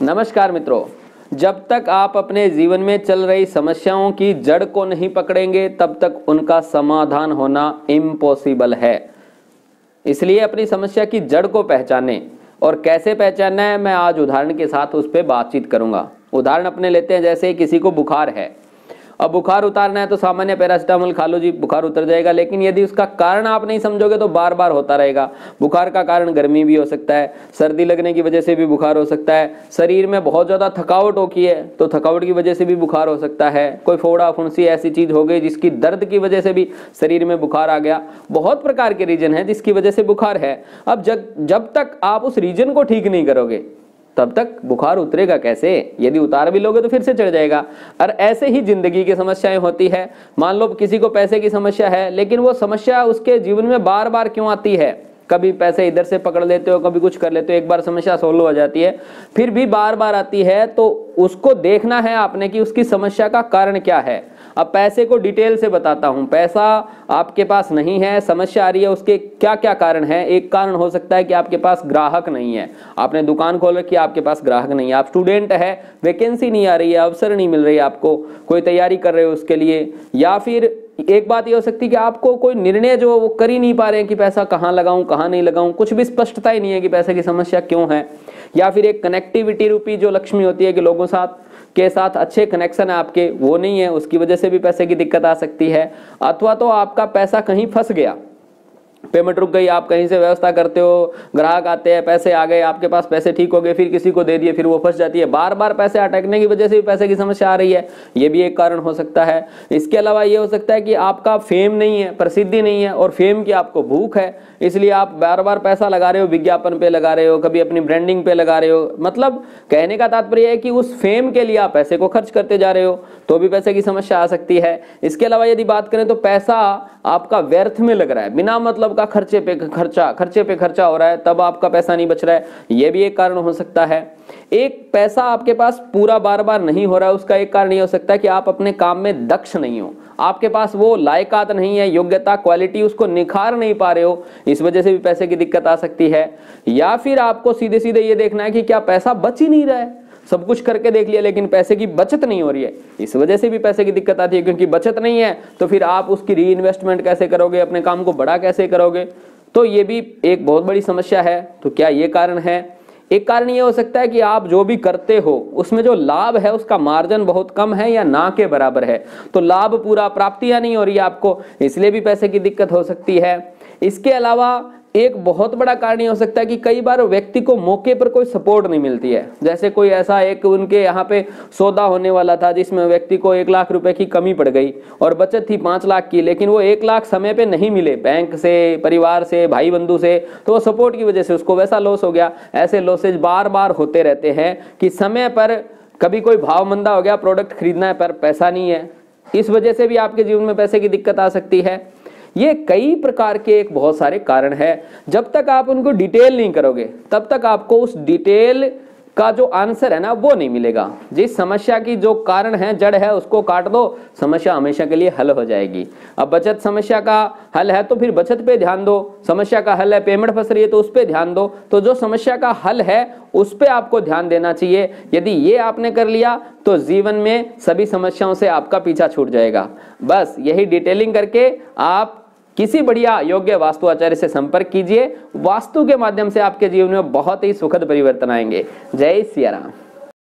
नमस्कार मित्रों, जब तक आप अपने जीवन में चल रही समस्याओं की जड़ को नहीं पकड़ेंगे तब तक उनका समाधान होना इम्पॉसिबल है। इसलिए अपनी समस्या की जड़ को पहचानें। और कैसे पहचानना है, मैं आज उदाहरण के साथ उस पर बातचीत करूंगा। उदाहरण अपने लेते हैं, जैसे किसी को बुखार है। अब बुखार उतारना है तो सामान्य पैरासिटामोल खा लो जी, बुखार उतर जाएगा। लेकिन यदि उसका कारण आप नहीं समझोगे तो बार बार होता रहेगा। बुखार का कारण गर्मी भी हो सकता है, सर्दी लगने की वजह से भी बुखार हो सकता है, शरीर में बहुत ज़्यादा थकावट होती है तो थकावट की वजह से भी बुखार हो सकता है, कोई फोड़ा फुंसी ऐसी चीज़ हो गई जिसकी दर्द की वजह से भी शरीर में बुखार आ गया। बहुत प्रकार के रीजन है जिसकी वजह से बुखार है। अब जब तक आप उस रीजन को ठीक नहीं करोगे तब तक बुखार उतरेगा कैसे? यदि उतार भी लोगे तो फिर से चढ़ जाएगा। और ऐसे ही जिंदगी की समस्याएं होती है। मान लो किसी को पैसे की समस्या है, लेकिन वो समस्या उसके जीवन में बार बार क्यों आती है? कभी पैसे इधर से पकड़ लेते हो, कभी कुछ कर लेते हो, एक बार समस्या सोल्व हो जाती है, फिर भी बार बार आती है। तो उसको देखना है आपने कि उसकी समस्या का कारण क्या है। अब पैसे को डिटेल से बताता हूं। पैसा आपके पास नहीं है, समस्या आ रही है, उसके क्या क्या कारण है। एक कारण हो सकता है कि आपके पास ग्राहक नहीं है। आपने दुकान खोल रखी है, आपके पास ग्राहक नहीं है। आप स्टूडेंट है, वैकेंसी नहीं आ रही है, अवसर नहीं मिल रही है, आपको कोई तैयारी कर रहे हो उसके लिए। या फिर एक बात ये हो सकती है कि आपको कोई निर्णय जो वो कर ही नहीं पा रहे हैं कि पैसा कहाँ लगाऊं कहाँ नहीं लगाऊं, कुछ भी स्पष्टता ही नहीं है कि पैसे की समस्या क्यों है। या फिर एक कनेक्टिविटी रूपी जो लक्ष्मी होती है कि लोगों के साथ अच्छे कनेक्शन है आपके, वो नहीं है, उसकी वजह से भी पैसे की दिक्कत आ सकती है। अथवा तो आपका पैसा कहीं फंस गया, पेमेंट रुक गई, आप कहीं से व्यवस्था करते हो, ग्राहक आते हैं, पैसे आ गए, आपके पास पैसे ठीक हो गए, फिर किसी को दे दिए, फिर वो फंस जाती है। बार बार पैसे अटकने की वजह से भी पैसे की समस्या आ रही है, ये भी एक कारण हो सकता है। इसके अलावा ये हो सकता है कि आपका फेम नहीं है, प्रसिद्धि नहीं है और फेम की आपको भूख है, इसलिए आप बार बार पैसा लगा रहे हो, विज्ञापन पे लगा रहे हो, कभी अपनी ब्रांडिंग पे लगा रहे हो। मतलब कहने का तात्पर्य है कि उस फेम के लिए आप पैसे को खर्च करते जा रहे हो, तो भी पैसे की समस्या आ सकती है। इसके अलावा यदि बात करें तो पैसा आपका व्यर्थ में लग रहा है, बिना मतलब का खर्चे पे खर्चा हो रहा है, तब आपका पैसा नहीं बच रहा है, यह भी एक कारण हो सकता है। एक पैसा आपके पास पूरा बार बार नहीं हो रहा है, उसका एक कारण ये हो सकता है कि आप अपने काम में दक्ष नहीं हो, आपके पास वो लायकात नहीं है, योग्यता, क्वालिटी, उसको निखार नहीं पा रहे हो, इस वजह से भी पैसे की दिक्कत आ सकती है। या फिर आपको सीधे सीधे ये देखना है कि क्या पैसा बच ही नहीं रहा है, सब कुछ करके देख लिया लेकिन पैसे की बचत नहीं हो रही है, इस वजह से भी पैसे की दिक्कत आती है। क्योंकि बचत नहीं है तो फिर आप उसकी री इन्वेस्टमेंट कैसे करोगे, अपने काम को बड़ा कैसे करोगे, तो ये भी एक बहुत बड़ी समस्या है। तो क्या ये कारण है? एक कारण ये हो सकता है कि आप जो भी करते हो उसमें जो लाभ है उसका मार्जिन बहुत कम है या ना के बराबर है, तो लाभ पूरा प्राप्तियां नहीं हो रही है आपको, इसलिए भी पैसे की दिक्कत हो सकती है। इसके अलावा एक बहुत बड़ा कारण ये हो सकता है कि कई बार व्यक्ति को मौके पर कोई सपोर्ट नहीं मिलती है। जैसे कोई ऐसा एक उनके यहाँ पे सौदा होने वाला था जिसमें व्यक्ति को 1 लाख रुपए की कमी पड़ गई और बचत थी 5 लाख की, लेकिन वो 1 लाख समय पे नहीं मिले, बैंक से, परिवार से, भाई बंधु से, तो वो सपोर्ट की वजह से उसको वैसा लॉस हो गया। ऐसे लॉसेज बार बार होते रहते हैं कि समय पर कभी कोई भाव मंदा हो गया, प्रोडक्ट खरीदना है पर पैसा नहीं है, इस वजह से भी आपके जीवन में पैसे की दिक्कत आ सकती है। ये कई प्रकार के एक बहुत सारे कारण है। जब तक आप उनको डिटेल नहीं करोगे तब तक आपको उस डिटेल का जो आंसर है ना वो नहीं मिलेगा। जिस समस्या की जो कारण है, जड़ है, उसको काट दो, समस्या हमेशा के लिए हल हो जाएगी। अब बचत समस्या का हल है तो फिर बचत पे ध्यान दो, समस्या का हल है पेमेंट फंस रही है तो उस पे ध्यान दो। तो जो समस्या का हल है उस पे आपको ध्यान देना चाहिए। यदि ये आपने कर लिया तो जीवन में सभी समस्याओं से आपका पीछा छूट जाएगा। बस यही डिटेलिंग करके आप किसी बढ़िया योग्य वास्तु आचार्य से संपर्क कीजिए। वास्तु के माध्यम से आपके जीवन में बहुत ही सुखद परिवर्तन आएंगे। जय सिया राम।